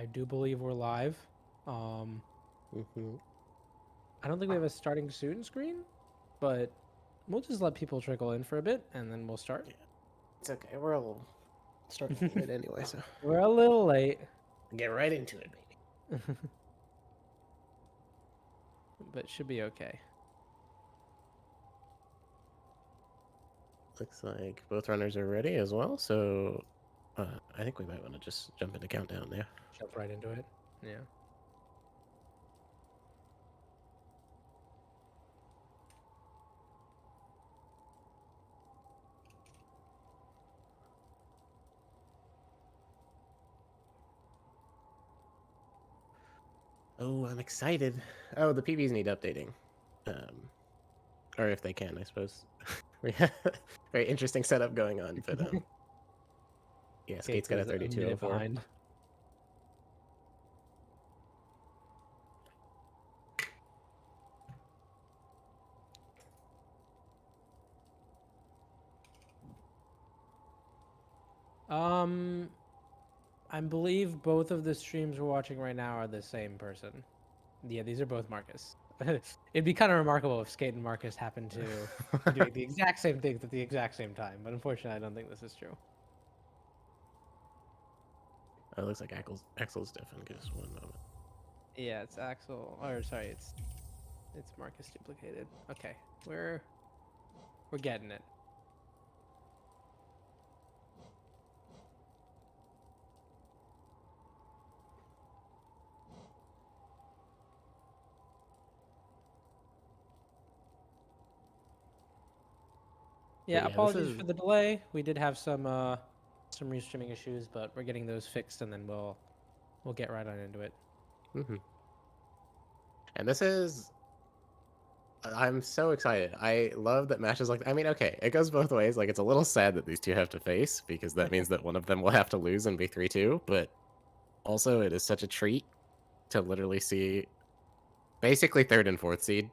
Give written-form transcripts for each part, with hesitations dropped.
I do believe we're live. Um, Mm-hmm. I don't think we have a starting soon screen, but we'll just let people trickle in for a bit and then we'll start. Yeah. It's okay. We're a little starting a little late anyway, so We're a little late, get right into it, baby. but should be okay. Looks like both runners are ready as well, so I think we might want to just jump into countdown now. Jump right into it. Yeah. Oh, I'm excited. Oh, the PBs need updating. Or if they can, I suppose. We have a very interesting setup going on, but yeah, Skate's got a Is a minute 3204. behind. Um, I believe both of the streams we're watching right now are the same person. Yeah, these are both Marcus. It'd be kind of remarkable if Skate and Marcus happened to be doing the exact same things at the exact same time, but unfortunately, I don't think this is true. Oh, it looks like Axel's different. Give us one moment. Yeah, it's Axel. Or sorry, it's Marcus duplicated. Okay, we're getting it. But Yeah, yeah, this apologies is for the delay. We did have some restreaming issues, but we're getting those fixed, and then we'll get right on into it. mm-hmm. And this is I'm so excited. I love that matches like I mean, okay, it goes both ways. Like it's a little sad that these two have to face because that means that one of them will have to lose and be 3-2, but also it is such a treat to literally see basically third and fourth seed.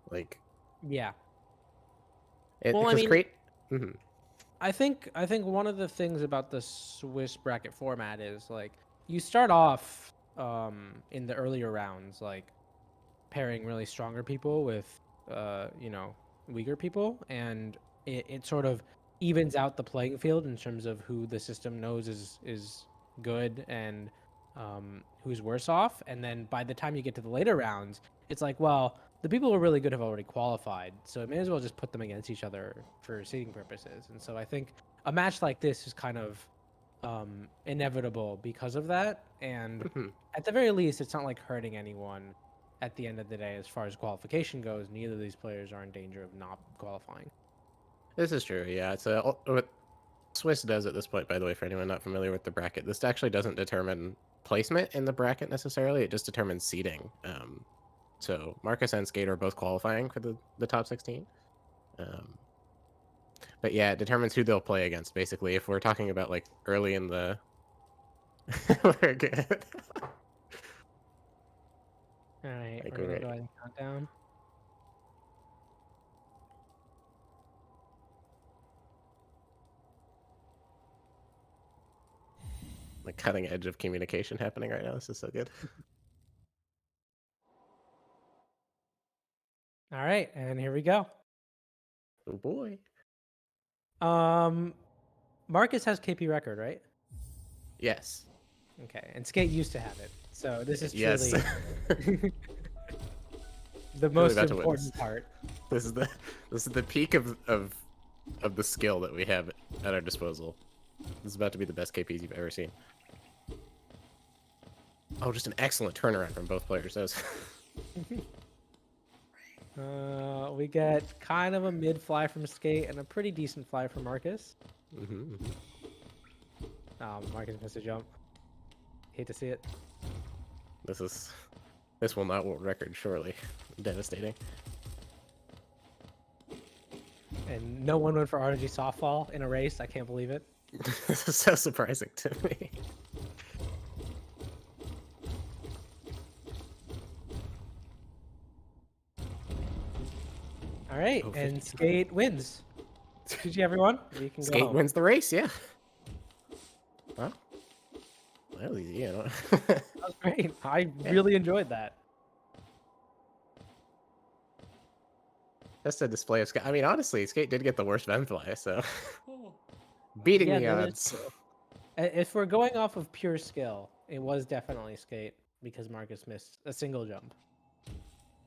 Like Yeah. it Well, I because mean, create mhm. I think one of the things about the Swiss bracket format is like you start off in the earlier rounds like pairing really stronger people with weaker people, and it sort of evens out the playing field in terms of who the system knows is good and who's worse off. And then by the time you get to the later rounds, it's like, well, the people who are really good have already qualified, so it may as well just put them against each other for seeding purposes. And so I think a match like this is kind of inevitable because of that. And Mhm. at the very least, it's not like hurting anyone at the end of the day. As far as qualification goes, neither of these players are in danger of not qualifying. This is true. Yeah, it's what Swiss does at this point, by the way, for anyone not familiar with the bracket. This actually doesn't determine placement in the bracket necessarily. It just determines seeding. So Marcus and Skate are both qualifying for the top 16. Um, but yeah, it determines who they'll play against. Basically, if we're talking about like early in the, we're good. All right, Like we're gonna we're go ahead and count down. the cutting edge of communication happening right now. This is so good. All right, and here we go. Oh boy. Um, Marcus has KP record, right? Yes. Okay, and Skate used to have it, so this is Yes. truly the Truly most about to witness. important part. This is the peak of the skill that we have at our disposal. This is about to be the best KPs you've ever seen. Oh, just an excellent turnaround from both players. That was We get kind of a mid fly from Skate and a pretty decent fly from Marcus. mm-hmm. Marcus missed a jump. Hate to see it. This will not world record, surely. Devastating. And no one went for RNG softball in a race. I can't believe it. This is so surprising to me. All right, Oh, and 52. Skate wins. GG everyone. We can go Skate home. wins the race, yeah. Well, That was easy, you know. That was great. I Yeah, really enjoyed that. just a display of Skate. I mean, honestly, Skate did get the worst Venfly, so beating Yeah, the that is odds. true. If we're going off of pure skill, it was definitely Skate because Marcus missed a single jump.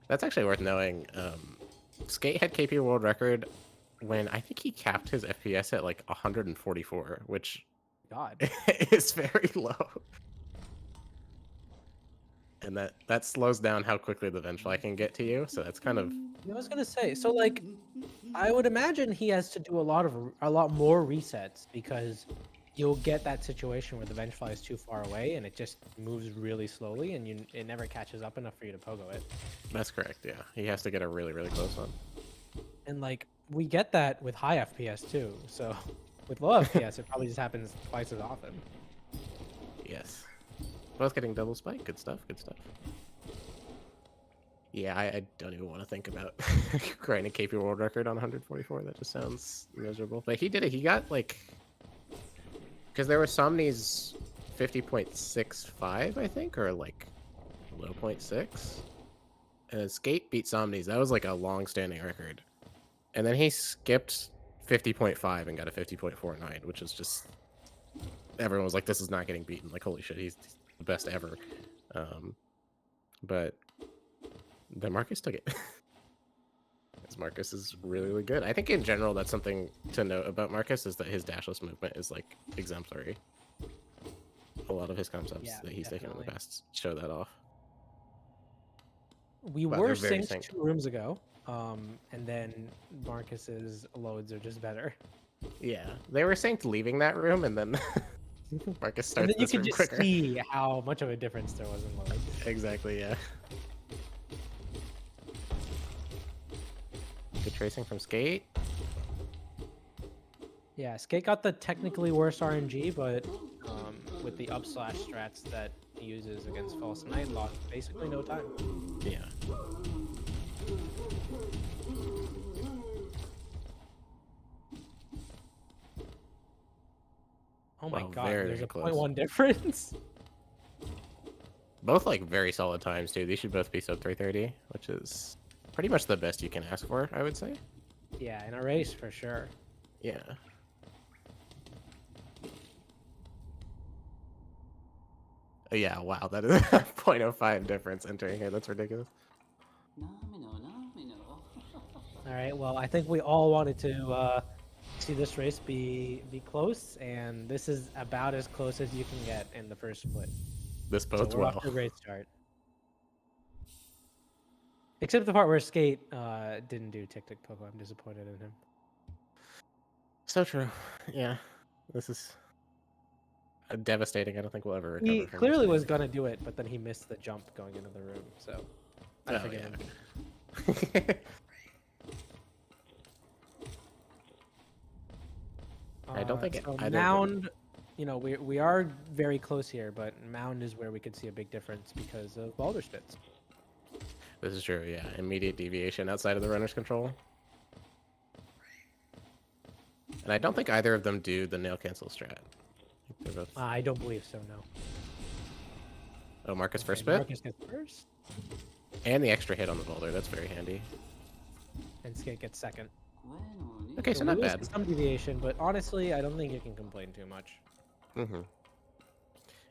That's actually worth knowing. Skate had KP world record when I think he capped his FPS at like 144, which God. is very low. And that slows down how quickly the Vengefly can get to you, so that's kind of... I was gonna say, so like, I would imagine he has to do a lot more resets because you'll get that situation where the Vengefly is too far away and it just moves really slowly and it never catches up enough for you to pogo it. That's correct, yeah. He has to get a really, really close one. And like we get that with high FPS too. So with low FPS, it probably just happens twice as often. Yes. Both getting double spike. Good stuff, good stuff. Yeah, I don't even want to think about grinding KP world record on 144. That just sounds miserable. But he did it. He got like... Because there was Somni's 50.65, I think, or like low 0.6. And Skate beat Somni's. That was like a long-standing record. And then he skipped 50.5 and got a 50.49, which is just... Everyone was like, this is not getting beaten. Like, holy shit, he's the best ever. But then Marcus took it. Because Marcus is really, really good. I think in general, that's something to note about Marcus, is that his dashless movement is like exemplary. A lot of his concepts that he's taken in the past show that off. We Wow, were they're very synced synced. 2 rooms ago, and then Marcus's loads are just better. Yeah, they were synced leaving that room, and then Marcus And starts then you this can room just quicker. see how much of a difference there was in loads. Exactly, yeah. Good tracing from Skate. Yeah, Skate got the technically worse RNG, but with the upslash strats that he uses against False Knight, lost basically no time. Yeah. Oh my Wow, god, very, there's very a close. 0.1 difference. Both like very solid times too. These should both be sub 330, which is pretty much the best you can ask for, I would say. Yeah, in a race for sure. Yeah. Yeah, wow, that is a 0.05 difference entering here. That's ridiculous. All right, well, I think we all wanted to see this race be close, and this is about as close as you can get in the first split. This So bodes we're off well. to a great start. Except the part where Skate didn't do Tick-Tick Pogo. I'm disappointed in him. So true. Yeah. This is devastating. I don't think we'll ever recover He from clearly this. was going to do it, but then he missed the jump going into the room, so I forgive him. I don't think so either Mound, you know, we are very close here, but Mound is where we could see a big difference because of Boulder Spits. This is true, yeah. Immediate deviation outside of the runner's control. And I don't think either of them do the nail cancel strat. I don't believe so, no. Oh, Marcus Okay, first spit? Marcus gets first. And the extra hit on the boulder. That's very handy. And Skate gets second. Okay, so not Lewis bad. gets some deviation, but honestly, I don't think you can complain too much. Mm-hmm.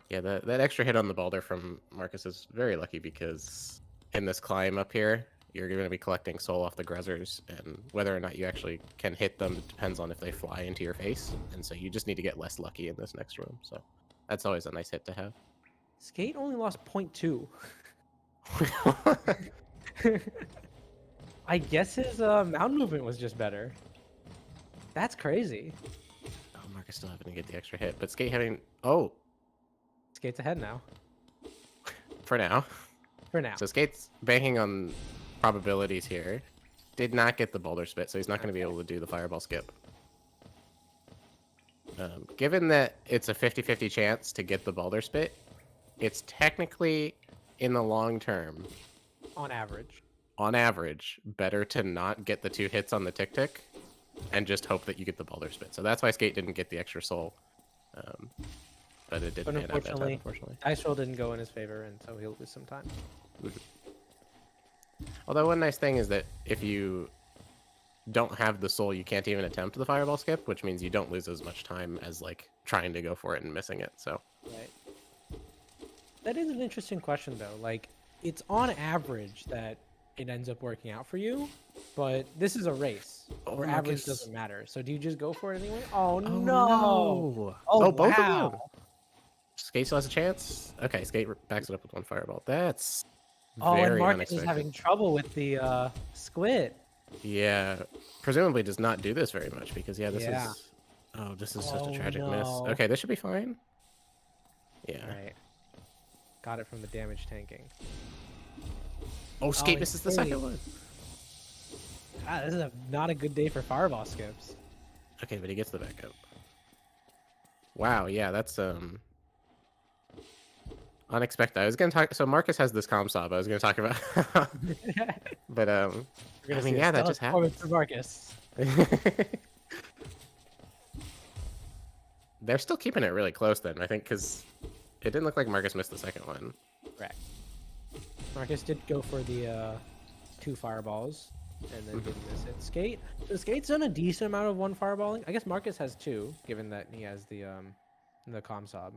Yeah, that extra hit on the boulder from Marcus is very lucky because in this climb up here, you're going to be collecting soul off the Grezzers, and whether or not you actually can hit them depends on if they fly into your face, and so you just need to get less lucky in this next room, so that's always a nice hit to have. Skate only lost 0.2. I guess his mound movement was just better. That's crazy. Oh, Marcus still having to get the extra hit, but Skate having... Oh! Skate's ahead now. For now. For now. So Skate's banking on probabilities here. Did not get the boulder spit, so he's not going to be able to do the fireball skip. Given that it's a 50-50 chance to get the boulder spit, it's technically, in the long term... On average, better to not get the 2 hits on the tick-tick and just hope that you get the boulder spit. So that's why Skate didn't get the extra soul. but it didn't But pan out that time, unfortunately, unfortunately. dice roll didn't go in his favor, and so he'll lose some time. Although one nice thing is that if you don't have the soul, you can't even attempt the fireball skip, which means you don't lose as much time as like trying to go for it and missing it. So Right. That is an interesting question, though. Like, it's on average that it ends up working out for you, but this is a race oh, where average Marcus. doesn't matter. So do you just go for it anyway? Oh Oh no! no! Oh Oh, both of wow! them. Skate still has a chance. Okay, Skate backs it up with one fireball. That's Oh, and very Marcus is unexpected. having trouble with the squid. Yeah, presumably does not do this very much because yeah, this Yeah. is. Oh, this is such a Oh tragic miss. no! Okay, this should be fine. Yeah. All right, got it from the damage tanking. Oh, Oh, Skate and misses the Skate. second one. Ah, this is not a good day for fireball skips. Okay, but he gets the backup. Wow, yeah, that's unexpected. I was gonna talk. So Marcus has this comm sob. I was gonna talk about, but We're I gonna mean, see a yeah, that stellar just performance happens. from Marcus. They're still keeping it really close then, I think, because it didn't look like Marcus missed the second one. Correct. Marcus did go for the 2 fireballs and then didn't miss it. Skate. So Skate's done a decent amount of 1 fireballing. I guess Marcus has 2, given that he has the comm sob.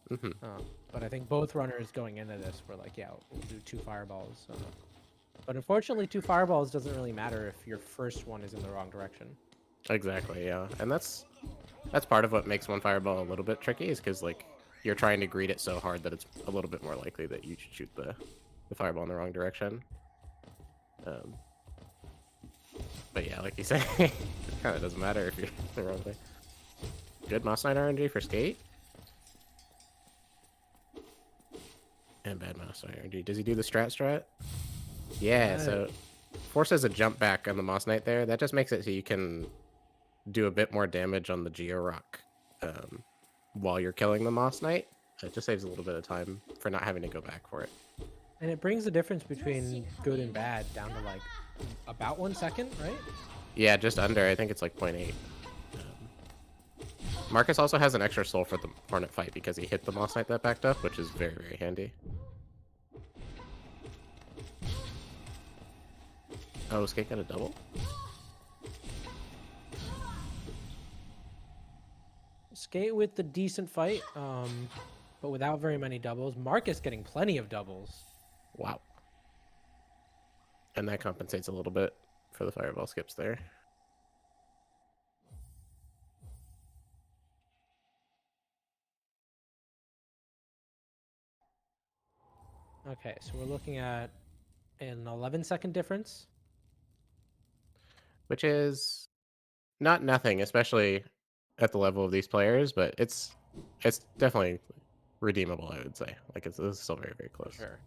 Hmm. But I think both runners going into this were like, yeah, we'll do 2 fireballs. But unfortunately, 2 fireballs doesn't really matter if your first one is in the wrong direction. Exactly, yeah, and that's part of what makes one fireball a little bit tricky, is because like you're trying to greet it so hard that it's a little bit more likely that you should shoot the fireball in the wrong direction. But yeah, like you say, it kind of doesn't matter if you're the wrong way. Good Moss Knight RNG for Skate. And bad Moss Knight RNG. Does he do the strat? Yeah, so forces a jump back on the Moss Knight there. That just makes it so you can do a bit more damage on the Geo Rock while you're killing the Moss Knight. It just saves a little bit of time for not having to go back for it. And it brings the difference between good and bad down to like about 1 second, right? Yeah, just under. I think it's like 0.8. Marcus also has an extra soul for the Hornet fight because he hit the Moss Knight that backed up, which is very, very handy. Oh, Skate got a double? Skate with the decent fight, but without very many doubles. Marcus getting plenty of doubles. Wow. And that compensates a little bit for the fireball skips there. Okay, so we're looking at an 11-second difference. Which is not nothing, especially at the level of these players, but it's definitely redeemable, I would say. Like, it's still very, very close. Sure.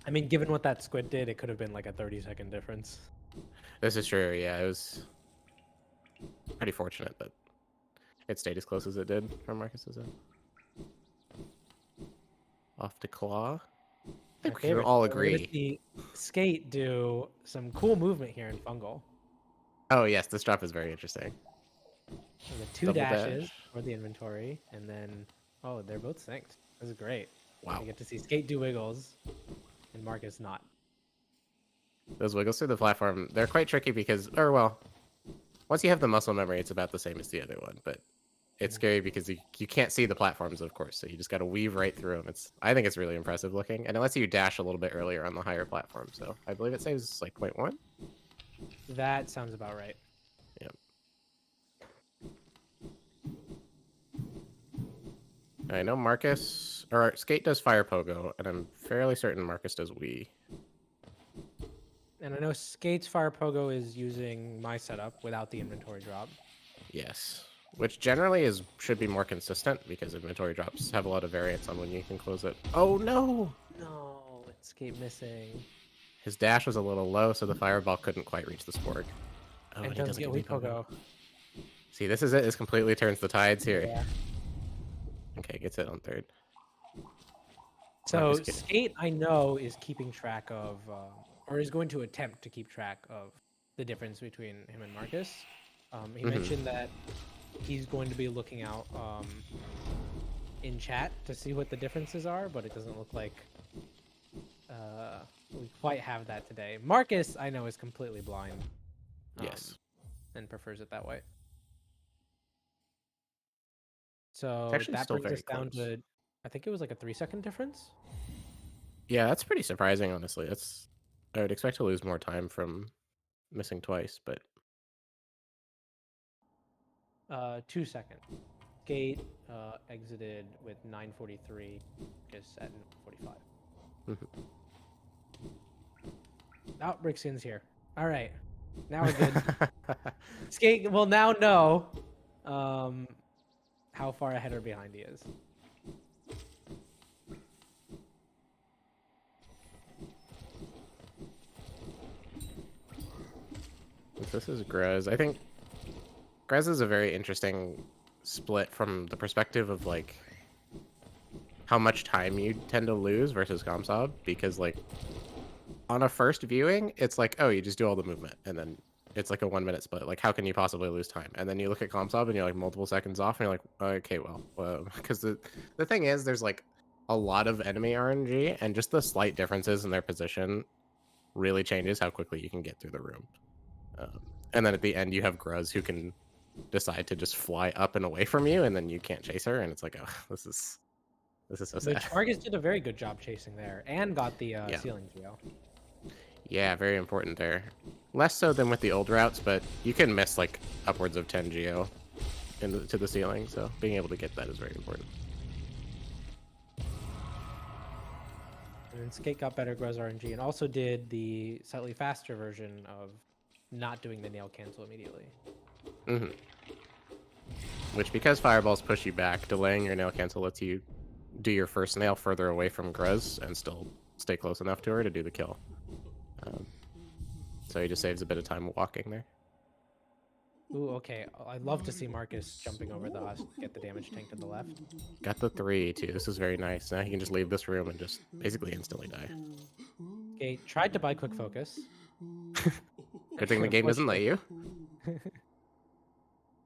I mean, given what that squid did, it could have been like a 30-second difference. This is true, yeah. It was pretty fortunate that it stayed as close as it did from Marcus's end. Off to Claw. I think we can all We're gonna agree. see Skate do some cool movement here in Fungal. Oh, yes, this drop is very interesting. And the 2 Double dashes dash. for the inventory, and then, oh, they're both synced. This is great. Wow. You get to see Skate do wiggles, and Marcus not. Those wiggles through the platform, they're quite tricky because, or well, once you have the muscle memory, it's about the same as the other one, but it's scary because you can't see the platforms, of course, so you just got to weave right through them. I think it's really impressive looking, and it lets you dash a little bit earlier on the higher platform, so I believe it saves like 0.1. That sounds about right. Yep. I know Marcus, or Skate does Fire Pogo, and I'm fairly certain Marcus does Wii. And I know Skate's Fire Pogo is using my setup without the inventory drop. Yes. Which generally should be more consistent because inventory drops have a lot of variance on when you can close it. Oh no! No, it's Skate missing. His dash was a little low, so the fireball couldn't quite reach the spork. Oh, And he doesn't get Wii Wii Pogo. See, this is it. This completely turns the tides here. Yeah. Okay, gets it on third. So Skate, I know, is keeping track of, or is going to attempt to keep track of the difference between him and Marcus. He mentioned that he's going to be looking out in chat to see what the differences are, but it doesn't look like we quite have that today. Marcus, I know, is completely blind Yes. and prefers it that way. It's So actually that still brings very us down close. to, I think it was like a 3-second difference. Yeah, that's pretty surprising, honestly. I would expect to lose more time from missing twice, but 2 seconds. Skate exited with 9:43, just at 9:45. mhm. Oh, Rickson's here. All right, now we're good. Skate will now know how far ahead or behind he is. If this is Grez, I think Grez is a very interesting split from the perspective of like how much time you tend to lose versus Comsob, because like on a first viewing, it's like, oh, you just do all the movement, and then it's like a 1 minute split. Like, how can you possibly lose time? And then you look at Comsob, and you're like multiple seconds off, and you're like, okay, well, because the thing is, there's like a lot of enemy RNG, and just the slight differences in their position really changes how quickly you can get through the room. And then at the end, you have Gruz who can decide to just fly up and away from you, and then you can't chase her, and it's like, oh, this is so sad. Which Marcus did a very good job chasing there and got the Yeah. ceiling geo. Yeah, very important there. Less so than with the old routes, but you can miss like upwards of 10 geo to the ceiling, so being able to get that is very important. And then Skate got better Groz RNG and also did the slightly faster version of not doing the nail cancel immediately. Mm-hmm. Which, because fireballs push you back, delaying your nail cancel lets you do your first nail further away from Gruz and still stay close enough to her to do the kill. So he just saves a bit of time walking there. Ooh, okay. I'd love to see Marcus jumping over the husk, get the damage tank to the left. Got the 3 too. This is very nice. Now he can just leave this room and just basically instantly die. Skate tried to buy quick focus. Good thing the game doesn't let you. Unfortunately.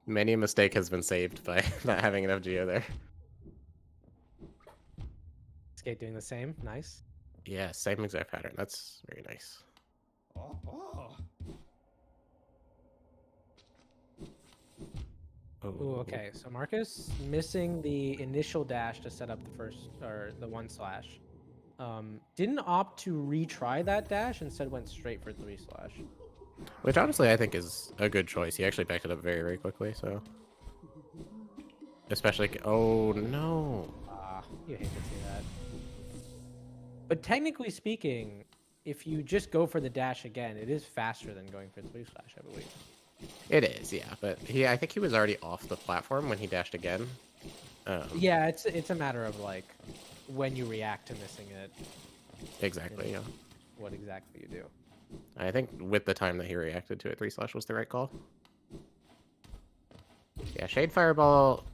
Many a mistake has been saved by not having enough geo there. Skate doing the same. Nice. Yeah, same exact pattern. That's very nice. Oh. Ooh, okay. So Marcus missing the initial dash to set up the first or the 1/. Didn't opt to retry that dash, instead went straight for 3/. Which honestly I think is a good choice. He actually backed it up very, very quickly, so. Especially, oh no. Ah, you hate to see that. But technically speaking, if you just go for the dash again, it is faster than going for 3/, I believe. It is, yeah, but I think he was already off the platform when he dashed again. Yeah, it's a matter of like when you react to missing it. Exactly, yeah. What exactly you do. I think with the time that he reacted to it, 3/ was the right call. Yeah, Shade Fireball,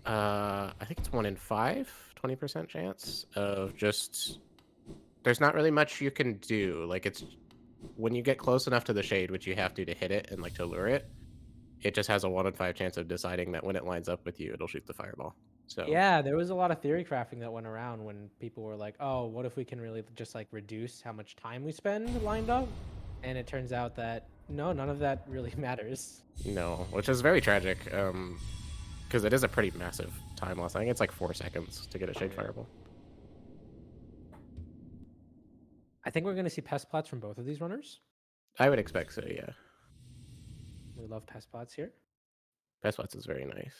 I think it's 1 in 5, 20% chance of just... There's not really much you can do. Like, it's... When you get close enough to the shade, which you have to hit it and, like, to lure it, it just has a 1 in 5 chance of deciding that when it lines up with you, it'll shoot the fireball. So Yeah, there was a lot of theory crafting that went around when people were like, "Oh, what if we can really just like reduce how much time we spend lined up?" And it turns out that no, none of that really matters. no, which is very tragic, because it is a pretty massive time loss. I think it's like 4 seconds to get a shade fireball. I think we're going to see pest plots from both of these runners. I would expect so, yeah. We love pest plots here. Pestlats is very nice.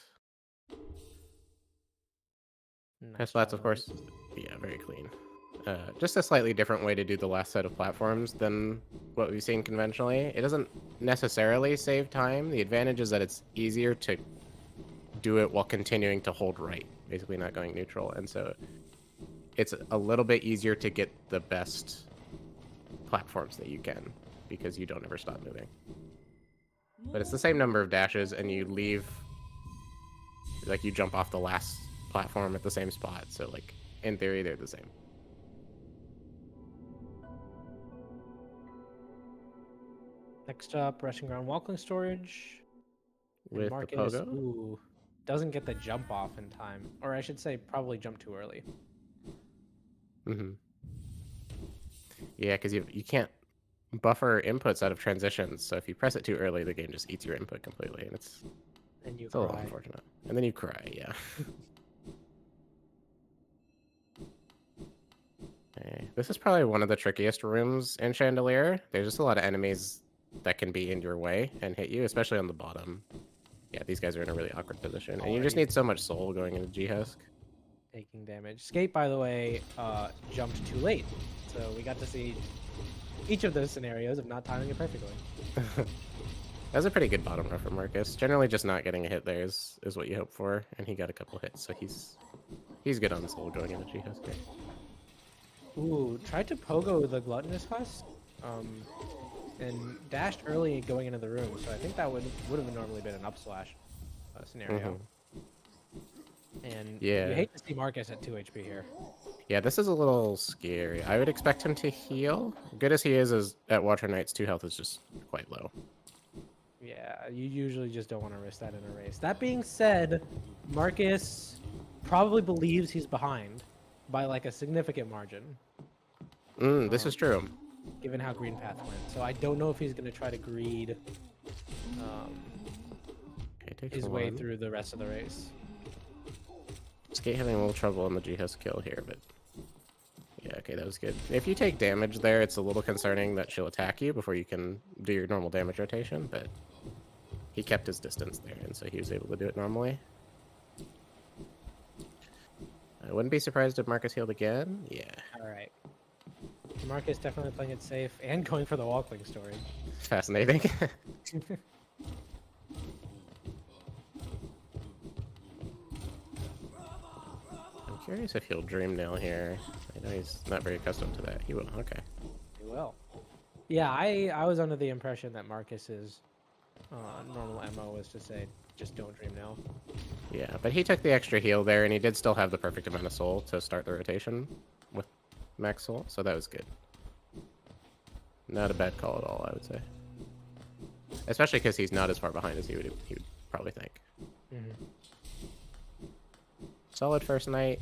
Nice Pestlats, job of on course, yeah, very clean. Just a slightly different way to do the last set of platforms than what we've seen conventionally. It doesn't necessarily save time. The advantage is that it's easier to do it while continuing to hold right, basically not going neutral. And so it's a little bit easier to get the best platforms that you can because you don't ever stop moving. But it's the same number of dashes, and you leave, like, you jump off the last platform at the same spot. So, like, in theory, they're the same. Next up, rushing ground walking storage. And with the Marcus, pogo. ooh, doesn't get the jump off in time. Or I should say probably jump too early. Mm-hmm. Yeah, because you can't buffer inputs out of transitions, so if you press it too early, the game just eats your input completely, and And you it's a little cry. unfortunate. And then you cry, yeah. Okay. This is probably one of the trickiest rooms in Chandelier. There's just a lot of enemies that can be in your way and hit you, especially on the bottom. Yeah, these guys are in a really awkward position, and you just Already need so much soul going into G-Husk. taking damage. Skate, by the way, jumped too late. So we got to see each of those scenarios of not timing it perfectly. That was a pretty good bottom row for Marcus. Generally, just not getting a hit there is what you hope for, and he got a couple hits, so he's good on soul going into G-Husk here. Ooh, tried to pogo the Gluttonous Husk, and dashed early going into the room. So I think that would have normally been an up slash scenario. And you Yeah. hate to see Marcus at 2 HP here. Yeah, this is a little scary. I would expect him to heal. Good as he is at Water Knight's 2 health is just quite low. Yeah, you usually just don't want to risk that in a race. That being said, Marcus probably believes he's behind by like a significant margin. This is true. Given how Green Path went. So I don't know if he's going to try to greed Okay, his way through the rest of the race. Skate having a little trouble on the G-Husk kill here, but yeah, okay, that was good. If you take damage there, it's a little concerning that she'll attack you before you can do your normal damage rotation, but he kept his distance there, and so he was able to do it normally. I wouldn't be surprised if Marcus healed again. Yeah. All right. Marcus definitely playing it safe and going for the Walkling story. Fascinating. I'm curious if he'll Dream Nail here. I know he's not very accustomed to that. He will, okay. He will. Yeah, I was under the impression that Marcus's normal MO was to say, just don't Dream Nail. Yeah, but he took the extra heal there, and he did still have the perfect amount of soul to start the rotation with max soul, so that was good. Not a bad call at all, I would say. Especially because he's not as far behind as he would probably think. Solid first night.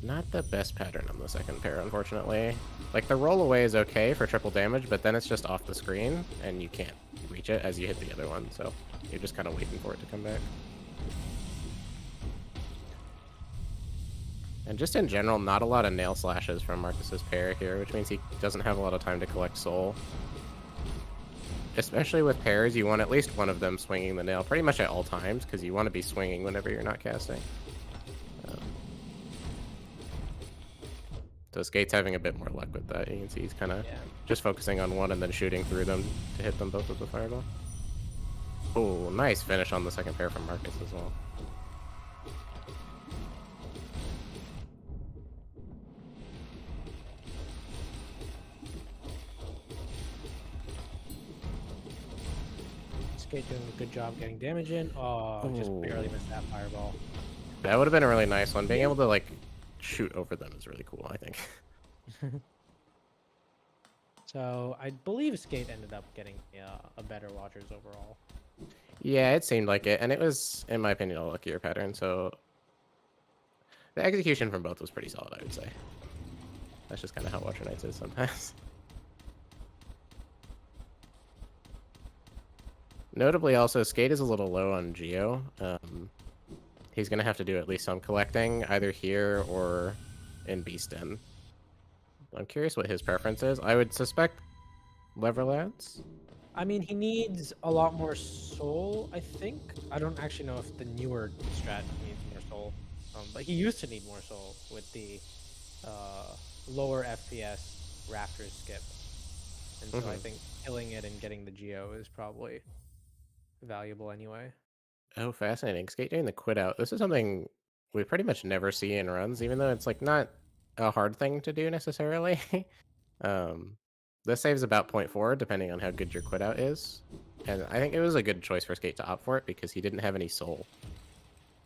Not the best pattern on the second pair, unfortunately. Like, the roll away is okay for triple damage, but then it's just off the screen, and you can't reach it as you hit the other one, so you're just kind of waiting for it to come back. And just in general, not a lot of nail slashes from Marcus's pair here, which means he doesn't have a lot of time to collect soul. Especially with pairs, you want at least one of them swinging the nail pretty much at all times, because you want to be swinging whenever you're not casting. So Skate's having a bit more luck with that. You can see he's kind of just focusing on one and then shooting through them to hit them both with the fireball. Oh, nice finish on the second pair from Marcus as well. Skate doing a good job getting damage in. Oh, just barely missed that fireball. That would have been a really nice one. Being able to, like, shoot over them is really cool, I think. So I believe Skate ended up getting a better Watchers overall. Yeah, it seemed like it, and it was, in my opinion, a luckier pattern, so the execution from both was pretty solid, I would say. That's just kind of how Watcher Knights is sometimes. Notably, also, Skate is a little low on Geo. He's going to have to do at least some collecting, either here or in Beastin. I'm curious what his preference is. I would suspect Leverlance. I mean, he needs a lot more soul, I think. I don't actually know if the newer strat needs more soul. But he used to need more soul with the lower FPS Raptors skip. And so I think killing it and getting the Geo is probably valuable anyway. Oh, fascinating. Skate doing the quit out. This is something we pretty much never see in runs, even though it's like not a hard thing to do necessarily. This saves about 0.4 depending on how good your quit out is. And I think it was a good choice for Skate to opt for it because he didn't have any soul.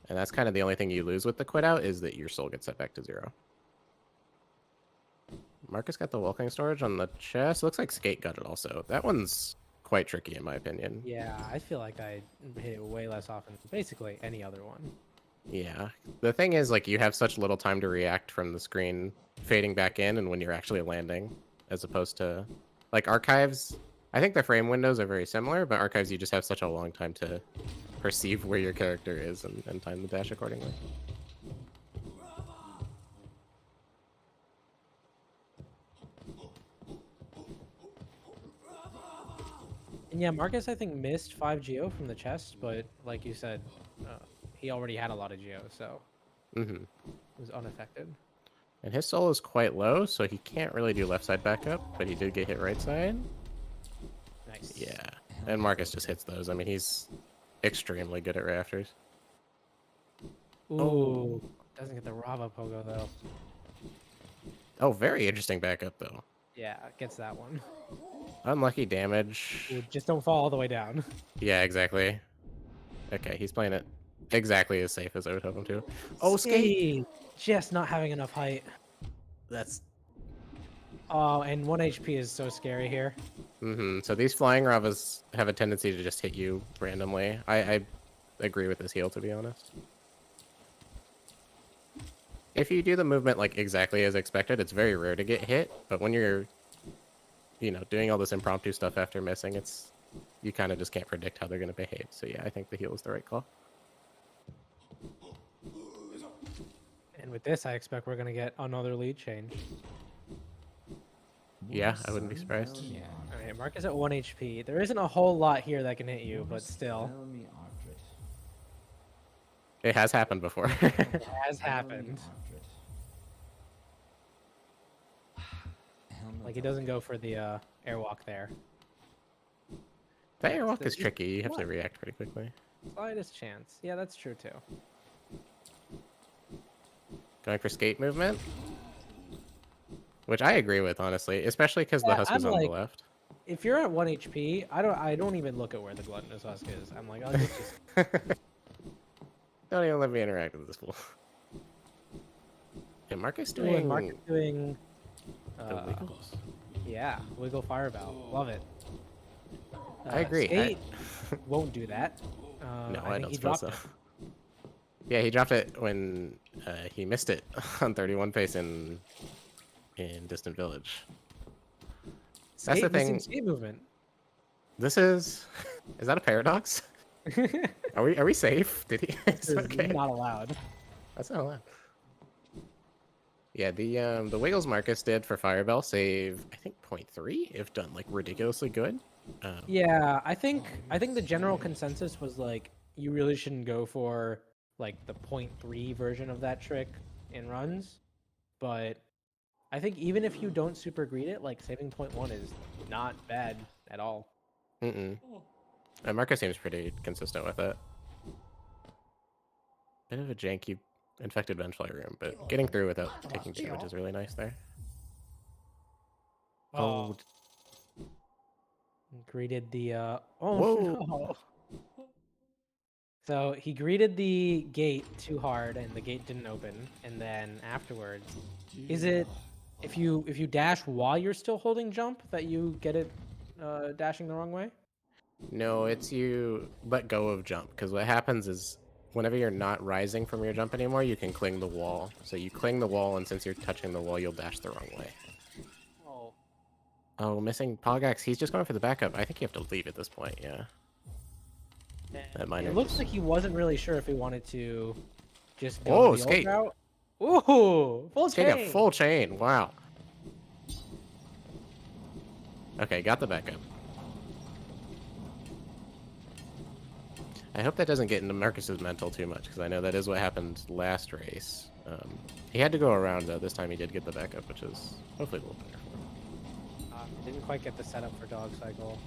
And that's kind of the only thing you lose with the quit out is that your soul gets set back to 0. Marcus got the Welcoming Storage on the chest. Looks like Skate got it also. That one's quite tricky in my opinion. Yeah, I feel like I hit it way less often than basically any other one. Yeah. The thing is, like, you have such little time to react from the screen fading back in and when you're actually landing, as opposed to, like, archives. I think the frame windows are very similar, but archives, you just have such a long time to perceive where your character is and time the dash accordingly. And yeah, Marcus, I think, missed 5 Geo from the chest, but like you said, he already had a lot of Geo, so Mm-hmm. it was unaffected. And his soul is quite low, so he can't really do left side backup, but he did get hit right side. Nice. Yeah. And Marcus just hits those. I mean, he's extremely good at rafters. Ooh, Oh. doesn't get the Rava Pogo, though. Oh, very interesting backup, though. Yeah, gets that one. Unlucky damage. Ooh, just don't fall all the way down. Yeah, exactly. Okay, he's playing it exactly as safe as I would hope him to. Oh, skate! Skate! Just not having enough height. That's... Oh, and 1 HP is so scary here. Mm-hmm. So these flying Ravas have a tendency to just hit you randomly. I agree with this heal, to be honest. If you do the movement, like, exactly as expected, it's very rare to get hit, but when you're, you know, doing all this impromptu stuff after missing, it's... You kind of just can't predict how they're going to behave. So yeah, I think the heal is the right call. And with this, I expect we're going to get another lead change. Yeah, I wouldn't be surprised. Yeah. Alright, Mark is at 1 HP. There isn't a whole lot here that can hit you, but still. It has happened before. It has happened. Like, he doesn't go for the airwalk there. The airwalk is tricky. You have to react pretty quickly. Slightest chance. Yeah, that's true, too. Going for skate movement. Which I agree with, honestly. Especially because the husk is on the left. If you're at 1 HP, I don't even look at where the gluttonous husk is. I'm like, oh, just... Don't even let me interact with this fool. And Marcus Ooh, doing... and Mark is doing... the wiggles. Yeah, wiggle fireball. Love it. I agree. Skate won't do that. No, I I think don't he suppose dropped so. it. Yeah, he dropped it when he missed it on 31 pace in Distant Village. That's the thing. Skate movement. This is... Is that a paradox? Are we safe? Did he? This is Okay. not allowed. That's not allowed. Yeah, the wiggles Marcus did for Fireball save, I think 0.3 if done like ridiculously good. Yeah, I think the general consensus was like you really shouldn't go for like the 0.3 version of that trick in runs, but I think even if you don't super greed it, like saving 0.1 is not bad at all. And Marcus seems pretty consistent with it. Bit of a janky infected Vengefly room, but getting through without taking damage is really nice there. Oh. Greeted the oh Whoa. no. So he greeted the gate too hard and the gate didn't open, and then afterwards, is it if you dash while you're still holding jump that you get it dashing the wrong way? No, it's you let go of jump, because what happens is whenever you're not rising from your jump anymore, you can cling the wall. So you cling the wall, and since you're touching the wall, you'll dash the wrong way. Oh. Oh, missing Pogax. He's just going for the backup. I think you have to leave at this point, yeah. It looks like he wasn't really sure if he wanted to just go the skate. old route. Ooh, full Skate chain. a full chain. Wow. Okay, got the backup. I hope that doesn't get into Marcus's mental too much, because I know that is what happened last race. He had to go around, though. This time he did get the backup, which is hopefully a little better for him. Didn't quite get the setup for Dog Cycle,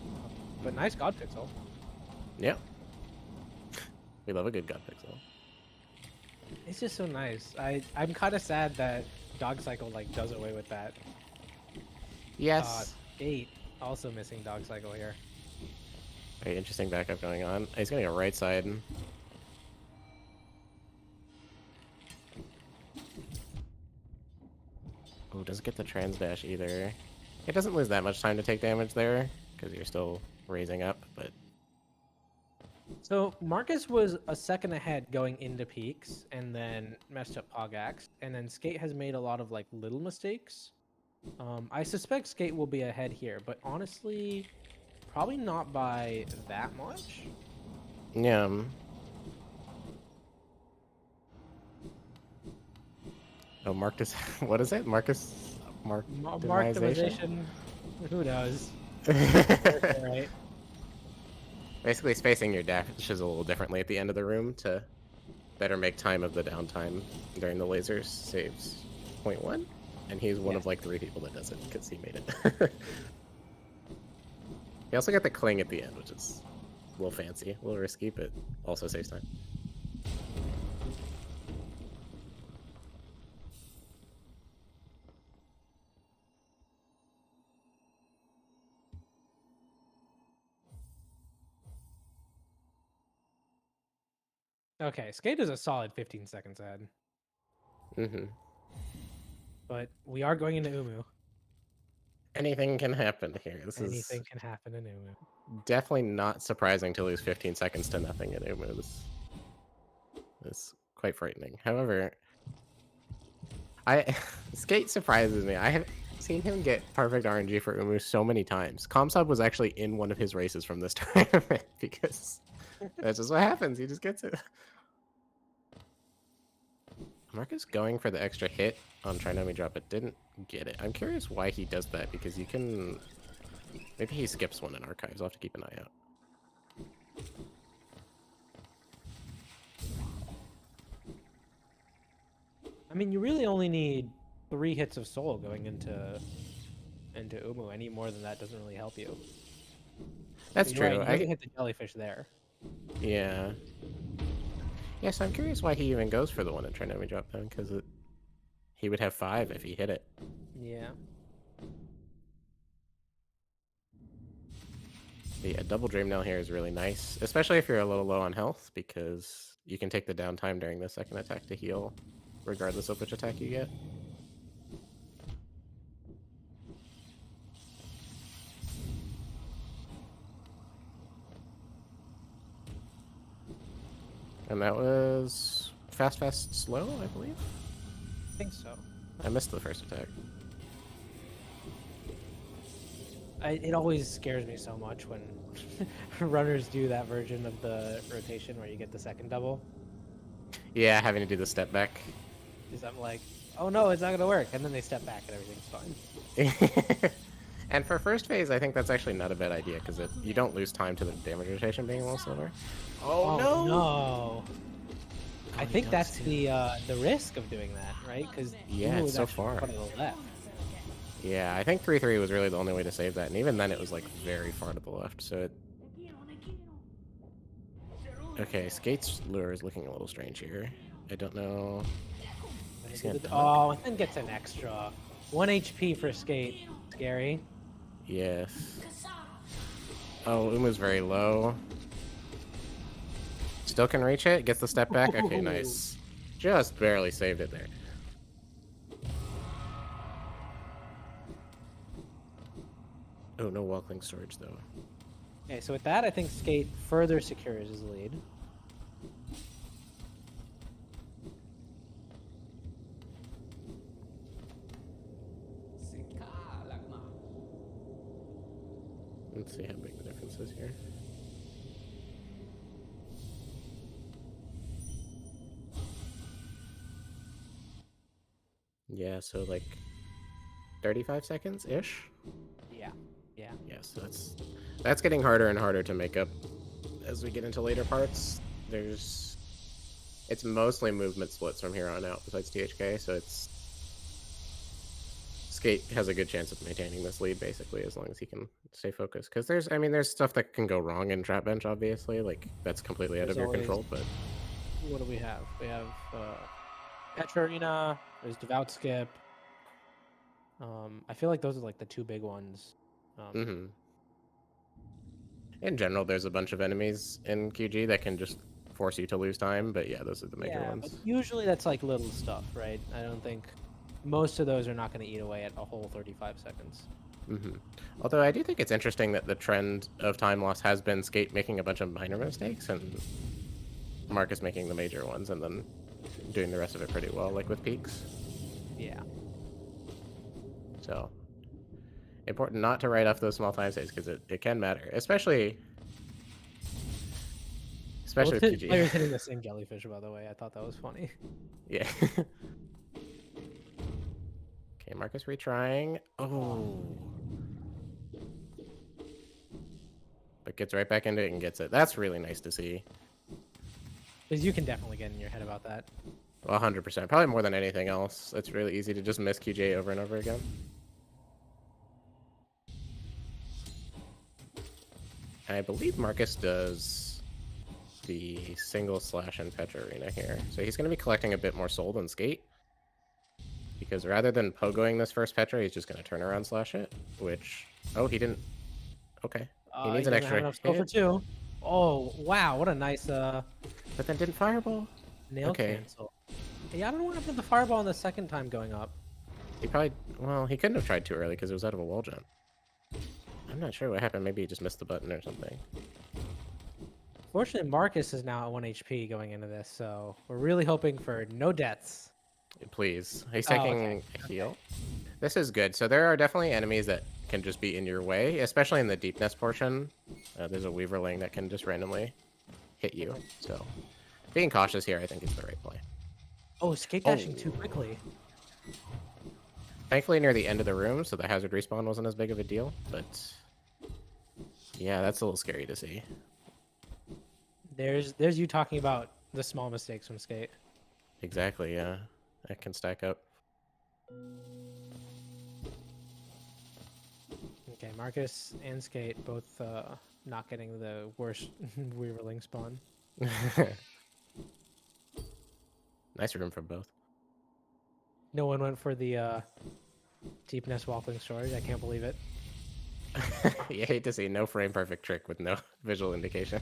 but nice God Pixel. Yep. We love a good God Pixel. It's just so nice. I'm kind of sad that Dog Cycle like does away with that. Yes. 8 also missing Dog Cycle here. Very interesting backup going on. He's going to go right side. Oh, doesn't get the trans dash either. It doesn't lose that much time to take damage there. because you're still raising up, but So Marcus was a second ahead going into peaks and then messed up Pogax, and then Skate has made a lot of like little mistakes. I suspect Skate will be ahead here, but honestly, probably not by that much. yeah. Oh, Marcus, what is it? Marcus, Markdomization? Markdomization, who knows? Right. Basically spacing your dashes a little differently at the end of the room to better make time of the downtime during the lasers saves 0.1, and he's one of like 3 people that does it because he made it. He also got the cling at the end, which is a little fancy, a little risky, but also saves time. Okay, Skate is a solid 15 seconds ahead, Mm-hmm. but we are going into Umu. Anything can happen here. This Anything is can happen in Umu. definitely not surprising to lose 15 seconds to nothing in Umu. This is quite frightening. However, Skate surprises me. I have seen him get perfect RNG for Umu so many times. Comsub was actually in one of his races from this tournament because that's just what happens. He just gets it. Marcus going for the extra hit on Trinomi drop, but didn't get it. I'm curious why he does that, because you can... Maybe he skips one in archives. I'll have to keep an eye out. I mean, you really only need 3 hits of soul going into Umu. Any more than that doesn't really help you. That's You're right, true. he doesn't hit the jellyfish there. Yeah. Yeah, so I'm curious why he even goes for the one in Trinomi drop then, because he would have 5 if he hit it. Yeah. But yeah, double Dream Nail here is really nice, especially if you're a little low on health, because you can take the downtime during the second attack to heal, regardless of which attack you get. And that was fast, fast, slow, I believe. I think so. I missed the first attack. It always scares me so much when runners do that version of the rotation where you get the second double. Yeah, having to do the step back. Because I'm like, oh no, it's not going to work. And then they step back and everything's fine. And for first phase, I think that's actually not a bad idea, because you don't lose time to the damage rotation being a little slower. Oh no! I think that's the risk of doing that, right? Because yeah, it's so far. To the left. Yeah, I think 3-3 was really the only way to save that, and even then it was like very far to the left, so it... Okay, Skate's lure is looking a little strange here. I don't know... Oh, and then gets an extra. 1 HP for Skate. Scary. Yes. Oh, Umu's very low. Still can reach it, gets the step back. Okay, nice. Just barely saved it there. Oh, no Walkling storage, though. Okay, so with that, I think Skate further secures his lead. Let's see how big the difference is here. Yeah, so like 35 seconds-ish? Yeah, yeah. Yeah, so that's getting harder and harder to make up as we get into later parts. It's mostly movement splits from here on out besides THK, so Skate has a good chance of maintaining this lead basically as long as he can stay focused. Because there's stuff that can go wrong in Trap Bench, obviously, like that's completely out of your control. But what do we have? We have Petra Arena. There's Devout Skip. I feel like those are like the 2 big ones. In general, there's a bunch of enemies in QG that can just force you to lose time, but yeah, those are the major ones. But usually that's like little stuff, right? I don't think most of those are not going to eat away at a whole 35 seconds. Hmm. Although I do think it's interesting that the trend of time loss has been Skate making a bunch of minor mistakes and Marcus making the major ones and then doing the rest of it pretty well, like with peaks. Yeah. So important not to write off those small time saves because it can matter, especially Both with QG. players hitting the same jellyfish, by the way. I thought that was funny. Yeah. Okay, Marcus retrying. Oh. But gets right back into it and gets it. That's really nice to see. Because you can definitely get in your head about that. 100%. Probably more than anything else. It's really easy to just miss QJ over and over again. And I believe Marcus does the single slash in Petra Arena here. So he's going to be collecting a bit more soul than Skate. Because rather than pogoing this first Petra, he's just going to turn around slash it. Which, oh, he didn't. Okay. He He needs an doesn't have extra enough skill for hit. 2. Oh, wow. What a nice But then didn't fireball. nail Okay. cancel. Yeah, I don't know what happened to the fireball on the second time going up. He probably, well, he couldn't have tried too early because it was out of a wall jump. I'm not sure what happened. Maybe he just missed the button or something. Fortunately, Marcus is now at 1 HP going into this, so we're really hoping for no deaths. Please. He's Oh, taking okay. a heal. This is good. So there are definitely enemies that can just be in your way, especially in the deepness portion. There's a Weaverling that can just randomly hit you. So being cautious here, I think, is the right play. Oh, skate dashing too quickly. Thankfully, near the end of the room, so the hazard respawn wasn't as big of a deal. But yeah, that's a little scary to see. There's you talking about the small mistakes from skate. Exactly, yeah. That can stack up. Okay, Marcus and skate both not getting the worst Weaverling spawn. Nice room for both. No one went for the deepness waffling storage. I can't believe it. You hate to see no frame perfect trick with no visual indication.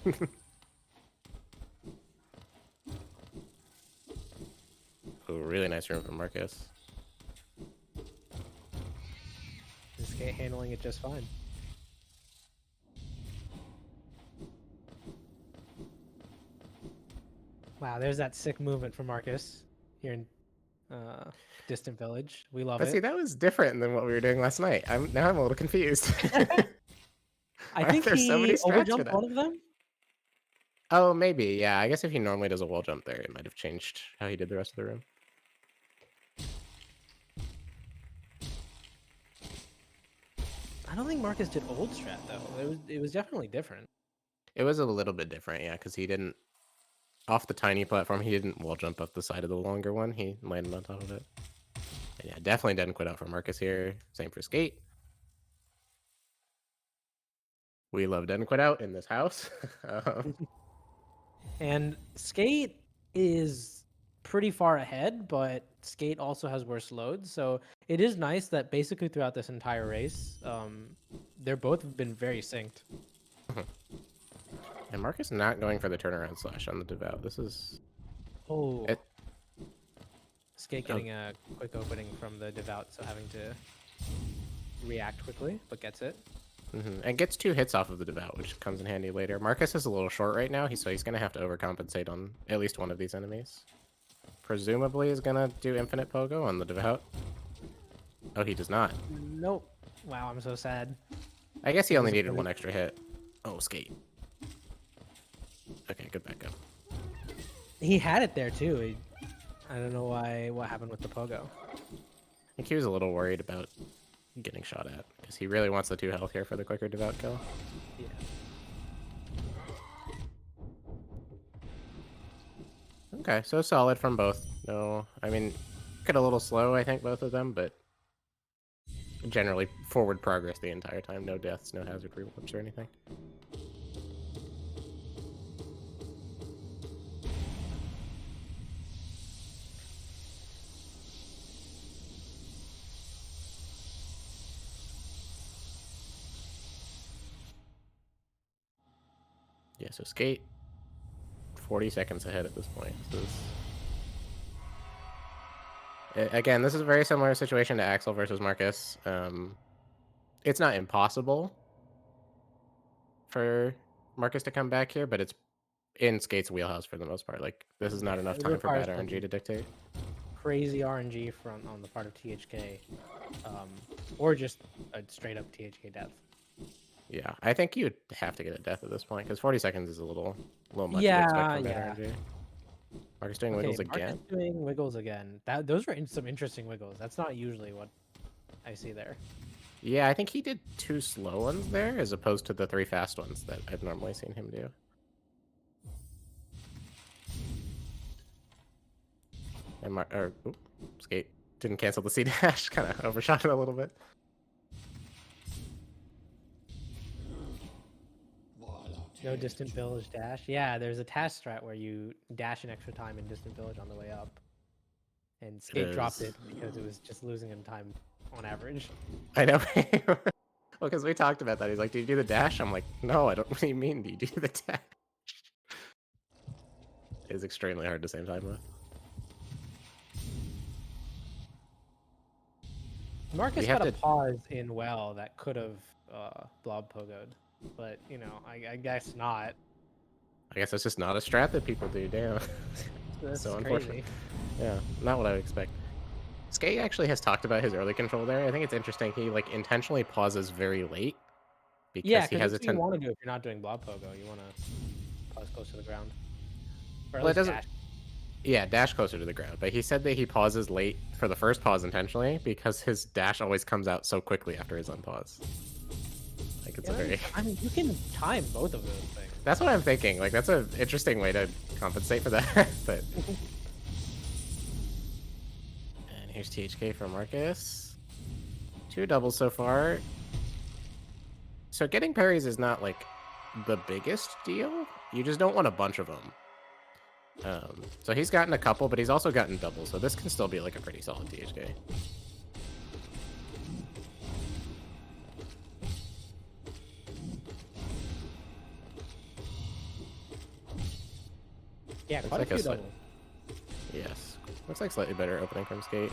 Oh, really nice room for Marcus. And skate handling it just fine. Wow, there's that sick movement from Marcus here in Distant Village. We love But see, it. that was different than what we were doing last night. Now I'm a little confused. I Why are think there so many he strats for overjumped that? one of them. Oh, maybe. Yeah, I guess if he normally does a wall jump there, it might have changed how he did the rest of the room. I don't think Marcus did old strat though. It was definitely different. It was a little bit different, yeah, because he didn't, off the tiny platform, he didn't wall jump up the side of the longer one. He landed on top of it. And yeah, definitely didn't quit out for Marcus here. Same for Skate. We love didn't quit out in this house. And skate is pretty far ahead, but skate also has worse loads. So it is nice that basically throughout this entire race, they're both been very synced. And Marcus not going for the turnaround slash on the devout. This is Oh, it. skate getting a quick opening from the devout, so having to react quickly, but gets it. And gets 2 hits off of the devout, which comes in handy later. Marcus is a little short right now, so he's gonna have to overcompensate on at least one of these enemies. Presumably is gonna do infinite pogo on the devout. Oh, he does not. Nope. Wow, I'm so sad. I guess he only needed Disappointing. 1 extra hit. Oh, skate. Okay, good backup. He had it there too. I don't know what happened with the pogo. I think he was a little worried about getting shot at because he really wants the 2 health here for the quicker devout kill. Yeah. Okay, so solid from both. No, I mean, get a little slow, I think, both of them, but generally forward progress the entire time. No deaths, no hazard rewards or anything. Yeah, so skate 40 seconds ahead at this point. Again, this is a very similar situation to Axel versus Marcus. It's not impossible for Marcus to come back here, but it's in Skate's wheelhouse for the most part. Like, this is not Yeah, enough it time for requires bad RNG some to dictate. crazy RNG from on the part of THK, or just a straight up THK death. Yeah, I think you'd have to get a death at this point, because 40 seconds is a little much to expect Yeah, from bad yeah. RNG. Marcus doing Okay, wiggles Marcus again. doing wiggles again. Those were some interesting wiggles. That's not usually what I see there. Yeah, I think he did 2 slow ones there, as opposed to the 3 fast ones that I've normally seen him do. And Skate didn't cancel the C dash, kind of overshot it a little bit. No distant village dash. Yeah, there's a task strat where you dash an extra time in distant village on the way up. And Skate dropped it because it was just losing in time on average. I know. Well, because we talked about that. He's like, "Do you do the dash?" I'm like, "No, I don't." What do you mean? Do you do the dash? It's extremely hard to same time with. Marcus got a pause in well that could have blob pogoed, but you know, I guess not. I guess that's just not a strat that people do. Damn. That's so crazy. unfortunate. Yeah, not what I would expect. Skate actually has talked about his early control there. I think it's interesting. He like intentionally pauses very late because he has that's a what you want to do if you're not doing blob pogo. You want to pause close to the ground. Or at well, it least doesn't. dash. Yeah, dash closer to the ground. But he said that he pauses late for the first pause intentionally because his dash always comes out so quickly after his unpause. Like it's a very. I mean, you can time both of those things. That's what I'm thinking. Like that's an interesting way to compensate for that. But. And here's THK for Marcus. 2 doubles so far. So getting parries is not like the biggest deal. You just don't want a bunch of them. So he's gotten a couple, but he's also gotten doubles. So this can still be like a pretty solid THK. Yeah, quite like a few doubles. Yes. Looks like slightly better opening from Skate.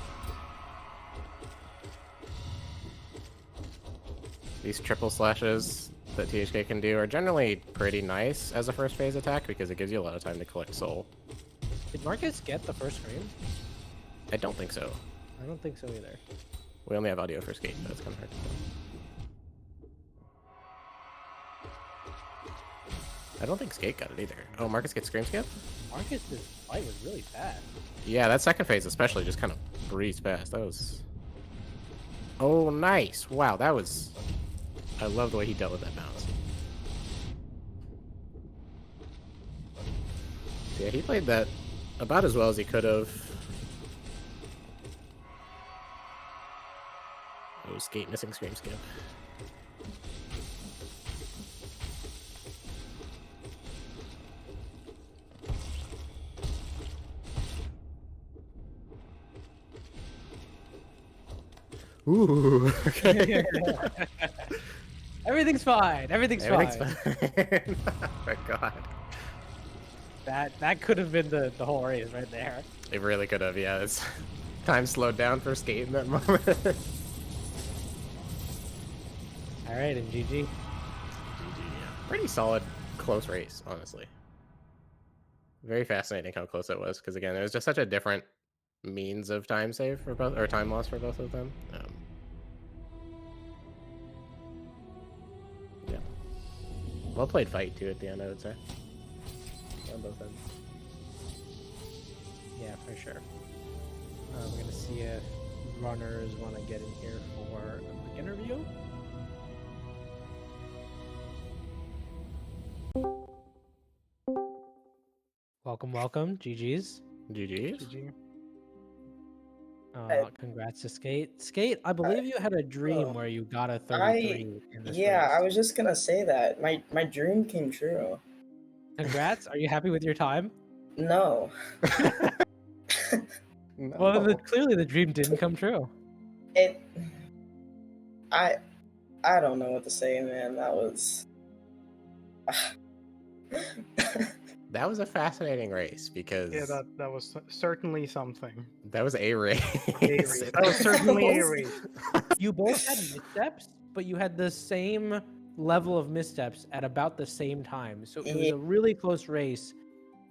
These triple slashes that THK can do are generally pretty nice as a first phase attack because it gives you a lot of time to collect soul. Did Marcus get the first scream? I don't think so. I don't think so either. We only have audio for Skate, but it's kind of hard to tell. I don't think Skate got it either. Oh, Marcus gets Scream Skip? Marcus's fight was really fast. Yeah, that second phase especially just kind of breezed past. That was... Oh, nice. Wow, that was... I love the way he dealt with that bounce. Yeah, he played that about as well as he could have. Oh, Skate missing Scream Skip. Ooh, okay. Everything's fine. Everything's fine. Oh my god. That could have been the whole race right there. It really could have, yeah. It's time slowed down for Skate in that moment. All right, and GG. GG, yeah. Pretty solid, close race, honestly. Very fascinating how close it was, because again, it was just such a different means of time save for both, or time loss for both of them. Yeah. Well played fight too at the end, I would say. On both ends. Yeah, for sure. We're gonna see if runners want to get in here for a quick interview. Welcome, GG's. GG's. GG. Congrats to Skate. Skate, I believe you had a dream where you got a 33 in this Yeah, race. I was just gonna say that. My dream came true. Congrats. Are you happy with your time? No. No. Well, clearly the dream didn't come true. I don't know what to say, man. That was That was a fascinating race because Yeah, that was certainly something. that was a race. That was certainly a race. You both had missteps? but you had the same level of missteps at about the same time. So it was Yeah. a really close race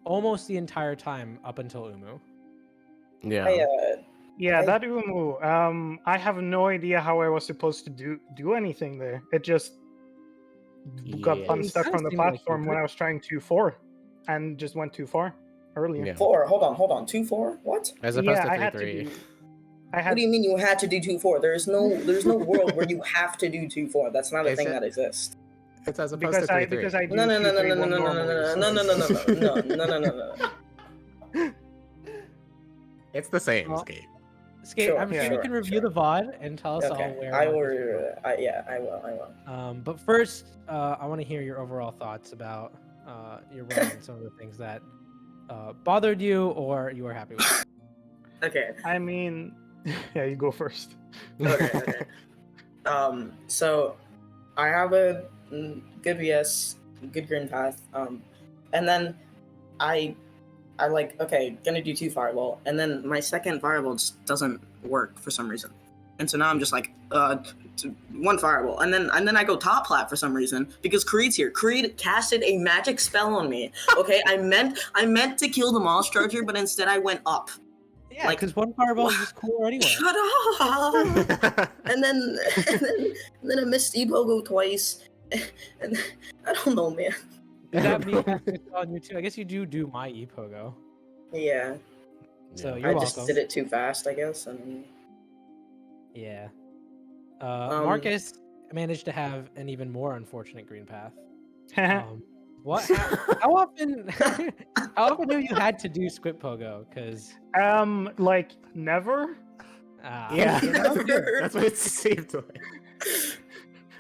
almost the entire time up until Umu. Yeah. Yeah, I- that Umu. I have no idea how I was supposed to do anything there. It just got Yeah. unstuck kinda from the seemed like you platform when could- I was trying 2-4, and just went too far earlier. Yeah. 4. Hold on. 2-4. What? As opposed Yeah, to I 3 had to 3. do. I What had. do you mean you had to do 2-4? There's no world where you have to do 2-4. That's not a Is thing it? that exists. It's as opposed Because to 3 I 3. because I do No, no, no, no, no, no, 2-3-1 no, no, normally. no, so no, no, no, no, it's- no, no, no, no, no, no. It's the same, Well, Skate. Skate, Sure, I'm sure you sure, can review sure. the VOD and tell us all Okay, where. I Marcus will. went. I will. But first, I want to hear your overall thoughts about your run and some of the things that bothered you or you were happy with. Okay. I mean, yeah, you go first. Okay. So I have a good VS, good green path. And then I like, okay, gonna do 2 fireball, and then my second fireball just doesn't work for some reason, and so now I'm just like, 1 fireball, and then I go top plat for some reason because Creed's here. Creed casted a magic spell on me. Okay, I meant to kill the Moss Charger, but instead I went up. Yeah, Like- because one fireball is just cooler anyway. Shut up! and then I missed Epogo twice, and I don't know, man. Did that mean on you too? I guess you do my epogo. Yeah, So Yeah. you're I welcome. just did it too fast, I guess, and Yeah. Marcus Marcus managed to have an even more unfortunate green path. Yeah, What? How often? How often have you had to do squid pogo? Because like never. Yeah, you know, that's what it seemed like.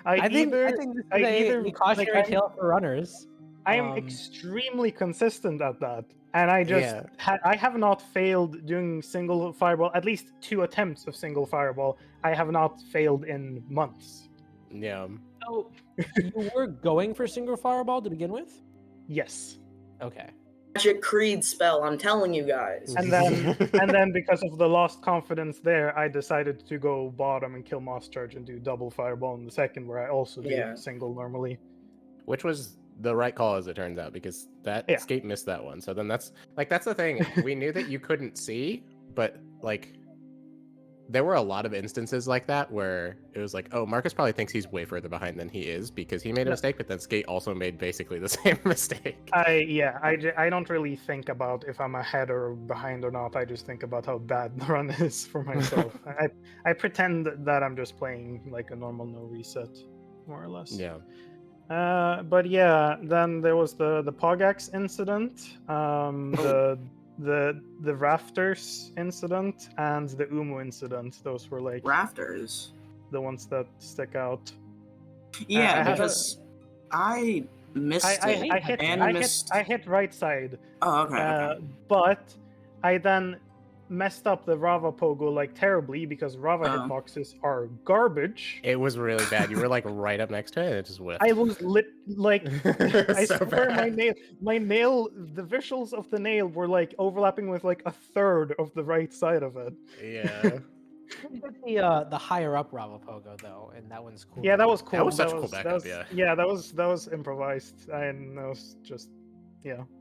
I think this I is either- a cautionary like, tale for runners. I am Um, extremely consistent at that, and I just Yeah. I have not failed doing single fireball. At least 2 attempts of single fireball. I have not failed in months. Yeah. So you were going for single fireball to begin with? Yes, Okay. magic Creed spell. I'm telling you guys. and then because of the lost confidence there, I decided to go bottom and kill Moss Charge and do double fireball in the second, where I also do Yeah. single normally. Which was the right call, as it turns out, because that Yeah. Skate missed that one. So then that's the thing. We knew that you couldn't see, but like there were a lot of instances like that where it was like, oh, Marcus probably thinks he's way further behind than he is because he made a Yeah. mistake, but then Skate also made basically the same mistake. I don't really think about if I'm ahead or behind or not. I just think about how bad the run is for myself. I pretend that I'm just playing like a normal no reset, more or less. Yeah. But yeah, then there was the Pogax incident, the rafters incident, and the Umu incident. Those were like Rafters. the ones that stick out. Yeah, I had a- because I missed it. and missed. I hit right side, Oh, okay. but I then messed up the Rava Pogo like terribly because Rava Uh-huh. hitboxes are garbage. It was really bad. You were like right up next to it, and it just whiffed. I was like I So swear bad. my nail, the visuals of the nail were like overlapping with like a third of the right side of it. Yeah. You did the higher up Ravapogo though, and that one's cool. Yeah, that was cool. That was such a cool backup, that was, yeah. that was improvised, and that was just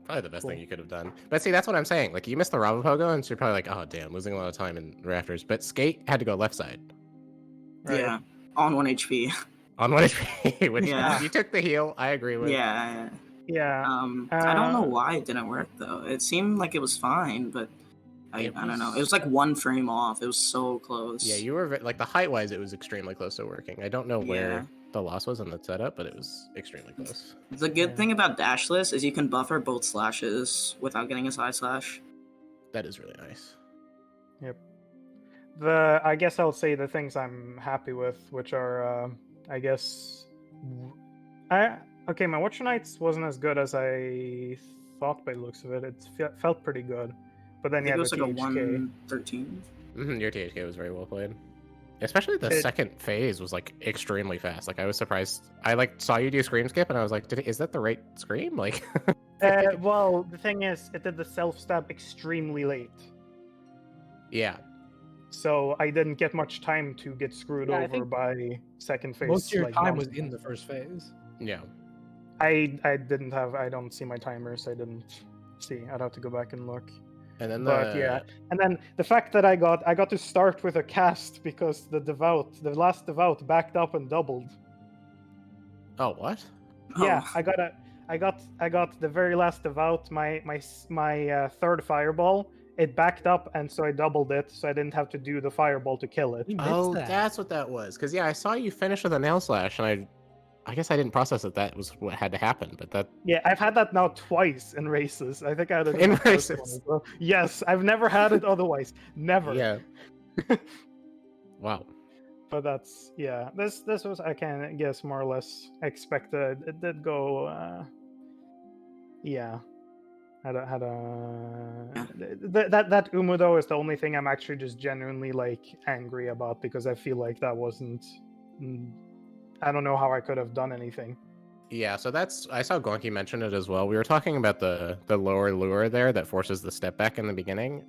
Probably the best Cool. thing you could have done. But see, that's what I'm saying. Like, you missed the Ravapogo, and so you're probably like, oh, damn, losing a lot of time in rafters. But Skate had to go left side right. Yeah, on 1 HP. on 1 HP, which Yeah. you took the heal. I agree with. Yeah. Yeah. I don't know why it didn't work though. It seemed like it was fine, but I don't know. It was like 1 frame off. It was so close. Yeah, you were like the height wise, it was extremely close to working. I don't know where Yeah. the loss was in the setup, but it was extremely close. The good Yeah. thing about dashless is you can buffer both slashes without getting a side slash. That is really nice. I guess I'll say the things I'm happy with, which are I guess my Watcher Knights wasn't as good as I thought by the looks of it. It felt pretty good, but I then think you it had was like the a THK. 113. Your THK was very well played. Especially the It- second phase was like extremely fast. Like I was surprised. I like saw you do scream skip, and I was like, is that the right scream? Like, Well, the thing is, it did the self stab extremely late. yeah. so I didn't get much time to get screwed Yeah, I over think by second phase. most of your like, time was monsters. in the first phase. Yeah. I didn't have. I don't see my timers. I didn't see. I'd have to go back and look. And then But yeah, and then the fact that I got to start with a cast because the last devout backed up and doubled. Oh, what? Yeah, Oh. I got the very last devout, my third fireball. It backed up, and so I doubled it, so I didn't have to do the fireball to kill it. We missed Oh, that. that's what that was. Because yeah, I saw you finish with a nail slash, and I guess I didn't process that was what had to happen. But that Yeah, I've had that now twice in races. I think I had it In the first one races? as well. Yes, I've never had it otherwise. Never. yeah. Wow. But that's yeah. This was, I can guess, more or less expected. It did go. Yeah. Had a that Umu though is the only thing I'm actually just genuinely like angry about, because I feel like that wasn't. I don't know how I could have done anything. Yeah, so I saw Gonki mention it as well. We were talking about the lower lure there that forces the step back in the beginning.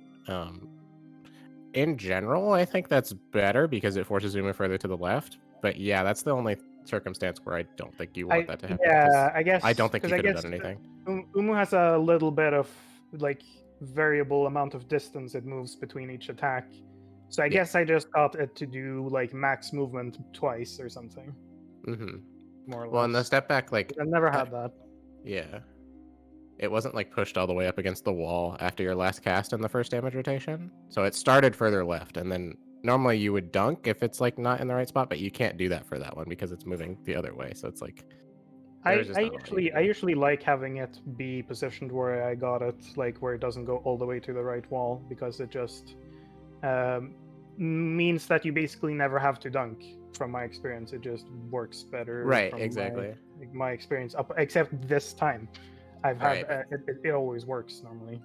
In general, I think that's better because it forces Uma further to the left. But yeah, that's the only circumstance where I don't think you want that to happen. 'cause Yeah, I guess I don't think 'cause you I could have guess done anything. Umu has a little bit of like variable amount of distance it moves between each attack. So I Yeah. guess I just got it to do like max movement twice or something, Mm-hmm. more or less. Well, and the step back, like, I've never had that. yeah, it wasn't like pushed all the way up against the wall after your last cast in the first damage rotation. So it started further left, and then normally you would dunk if it's like not in the right spot, but you can't do that for that one because it's moving the other way. So it's like I there's just not a lot you can do. usually like having it be positioned where I got it, like where it doesn't go all the way to the right wall, because it just means that you basically never have to dunk. From my experience, it just works better. Right, from exactly. my experience, up except this time, I've had Right. it always works normally,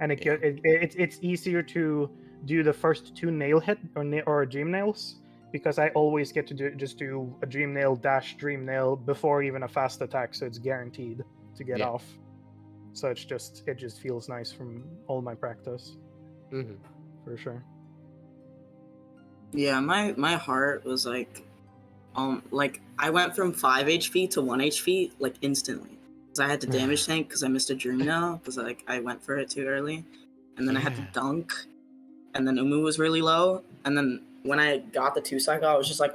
and Yeah. it's easier to do the first two nail hit or dream nails, because I always get to do a dream nail dash dream nail before even a fast attack, so it's guaranteed to get Yeah. off. So it just feels nice from all my practice, Mm-hmm. for sure. Yeah, my heart was like I went from 5 HP to 1 HP like instantly. Because I had to damage tank because I missed a dream nail because like I went for it too early, and then I had to Yeah. dunk, and then Umu was really low, and then when I got the 2 cycle, I was just like,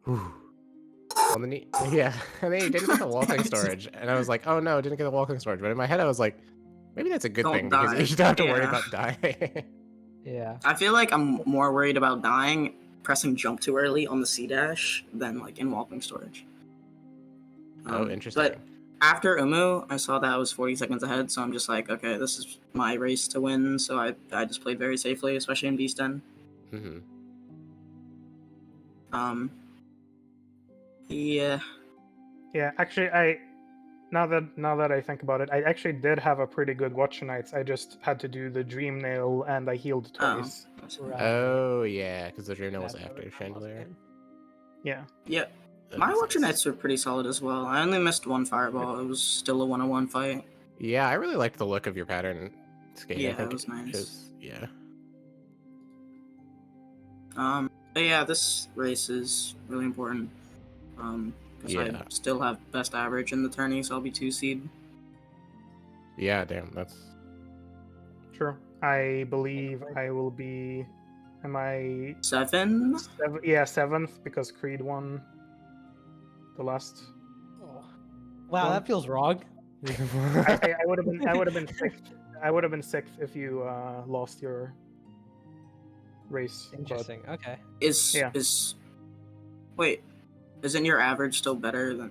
Well, then and then you didn't get the walking storage, and I was like, oh no, didn't get the walking storage. But in my head, I was like, maybe that's a good Don't thing because die. you don't have to worry Yeah. about dying. Yeah. I feel like I'm more worried about dying pressing jump too early on the C dash than like in walking storage. Oh, interesting. But after Umu, I saw that I was 40 seconds ahead, so I'm just like, okay, this is my race to win. So I just played very safely, especially in Beast Den. Mm-hmm. Yeah. Yeah, actually, now that I think about it, I actually did have a pretty good Watcher Knights. I just had to do the Dream Nail, and I healed twice. Right. Oh yeah, because the dream nail was That's after what I was Chandelier. saying. Yeah. Yeah. That My makes Watcher sense. Knights were pretty solid as well. I only missed one fireball. It was still a 1-on-1 fight. Yeah, I really liked the look of your pattern skate. Yeah, I think it was nice. 'cause- yeah. But yeah, this race is really important. Because Yeah. I still have best average in the tourney, so I'll be 2 seed. Yeah, damn, that's Sure. I believe I will be. Am I 7? Yeah, 7th, because Creed won the last. Oh. Wow, One. that feels wrong. I would have been. I would have been 6th. I would have been 6th if you lost your race. but- Interesting. Okay. Yeah. Wait, isn't your average still better than?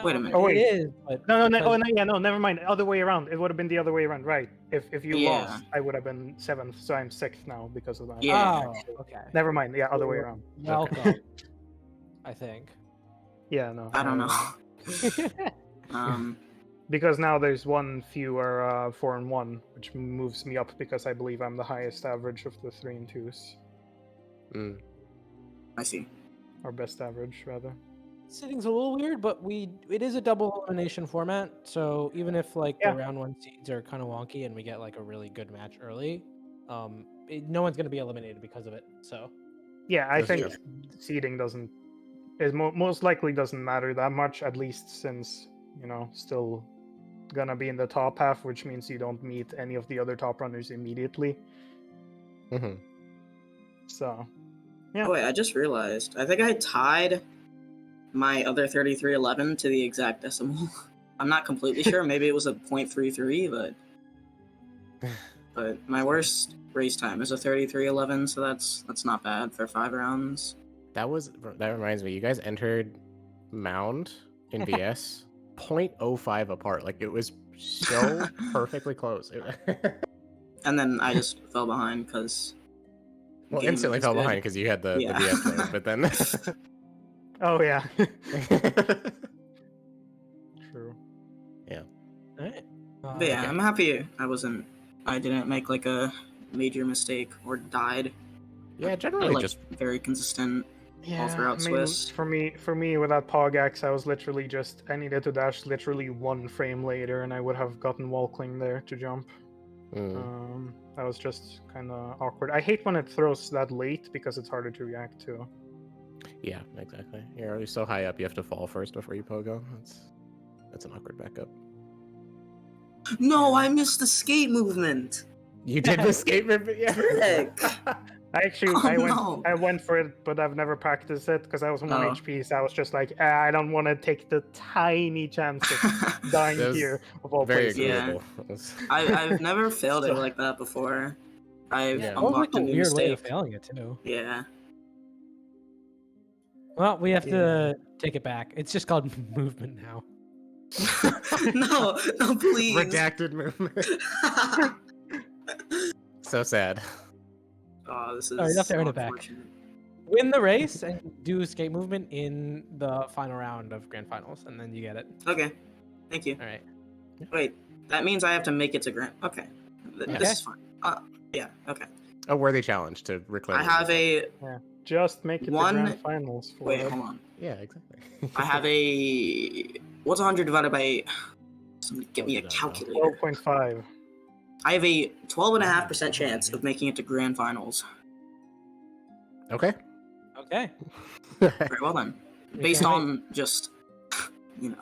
Wait a minute. Oh, wait. It is, but No, because- oh, no, yeah, no, never mind. Other way around. It would have been the other way around, right? If you Yeah. lost, I would have been 7th, so I'm 6th now because of that. Yeah. Oh, okay. Never mind. Yeah, other way around. Welcome. I think. Yeah, no. I don't know. Because now there's one fewer 4-1, which moves me up because I believe I'm the highest average of the 3 and 2s, mm. I see. or best average rather. Sitting's a little weird, but it is a double elimination format, so even if like Yeah. the round 1 seeds are kind of wonky and we get like a really good match early, no one's gonna be eliminated because of it. So Yeah, I That's think true. seeding doesn't is most likely doesn't matter that much, at least since still gonna be in the top half, which means you don't meet any of the other top runners immediately. Hmm. So yeah. Oh wait, I just realized. I think I tied my other 3311 to the exact decimal. I'm not completely sure. Maybe it was a 0.33, but my worst race time is a 3311, so that's not bad for 5 rounds. That reminds me. You guys entered Mound in VS 0.05 apart. Like it was so perfectly close. And then I just fell behind because Well, instantly fell behind because you had the Yeah. VS mode, but then. Oh yeah. True. Yeah. all right. But yeah, Okay. I'm happy I didn't make like a major mistake or died. Yeah, I generally like just very consistent all Yeah, throughout I mean, Swiss. for me with that Pogax, I was literally I needed to dash literally 1 frame later, and I would have gotten wall cling there to jump. That was just kind of awkward. I hate when it throws that late because it's harder to react to. yeah, exactly. You're already so high up, you have to fall first before you pogo. That's an awkward backup. No, Yeah. I missed the skate movement. You did the skate rip, yeah. Frick. I went for it, but I've never practiced it because I was on 1 Oh. HP, so I was just like, I don't want to take the tiny chance of dying That was here of all very places. Yeah. agreeable. That was- I've never failed it So- like that before. I've Yeah. That was like unlocked a a new weird way of mistake. failing it too. Yeah. Well, we have Yeah. to take it back. It's just called movement now. no, please. Redacted movement. So sad. Oh, this is Sorry, you have to so earn it back. unfortunate. Win the race and do skate movement in the final round of grand finals, and then you get it. Okay, thank you. All right. Wait, that means I have to make it to grand. Okay, Okay. this is fine. Yeah. Okay. A worthy challenge to reclaim. I have a Just make it One- to grand finals. For wait. it. Hold on. Yeah, exactly. I have a what's 100 divided by? Somebody give me a Oh, calculator. 12.5. I have a 12.5% chance of making it to grand finals. Okay. Okay. Very well then. We Based can't on just, you know.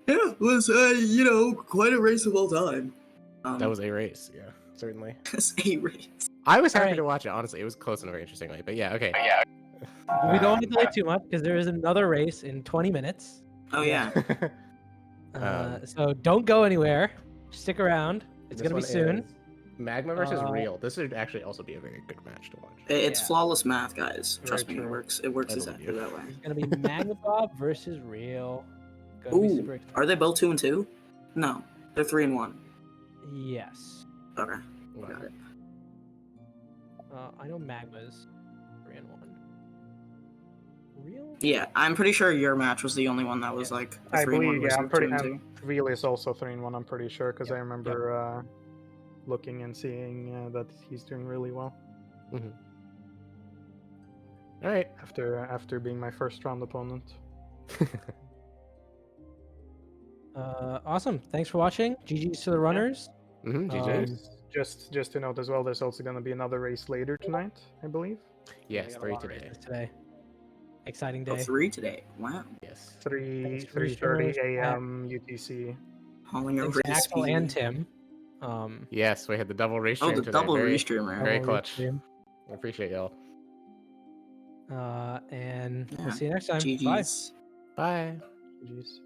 Yeah, it was quite a race of all time. That was a race, yeah, certainly. a race. I was happy Alright. to watch it, honestly. It was close and very interestingly, but yeah, okay. We don't want to delay too much because there is another race in 20 minutes. Oh yeah. So don't go anywhere. Stick around. It's This gonna be one soon. is Magma versus Uh, Real. This would actually also be a very good match to watch. It's Yeah. flawless math, guys. Very Trust me, true. it works. It works I believe exactly you. that way. It's gonna be Magma versus Real. Gonna be super Ooh, exciting. are they both 2 and 2? No, they're 3 and 1. Yes. Okay, got it. I know Magma's 3 and 1. Real? Yeah, I'm pretty sure your match was the only one that was like a I 3 and 1 believe, yeah, versus I'm pretty. 2 and And 2. Real is also 3-1. I'm pretty sure because I Yep, remember looking and seeing that he's doing really well All right. after being my first round opponent. Awesome. Thanks for watching. GG's to the runners. GG. Just to note as well, there's also going to be another race later tonight, I believe. Yes, We got a 3 lot of today. races today. Exciting Oh, day. 3 today. Wow. Yes. 3:30 a.m. UTC. Hauling a Thanks race to Axel speed. and Tim. Yes, we had the double race Oh, stream the today. double very, restreamer. very double clutch. stream. I appreciate y'all. And Yeah. we'll see you next time. Bye. GG's. Bye. Jeez.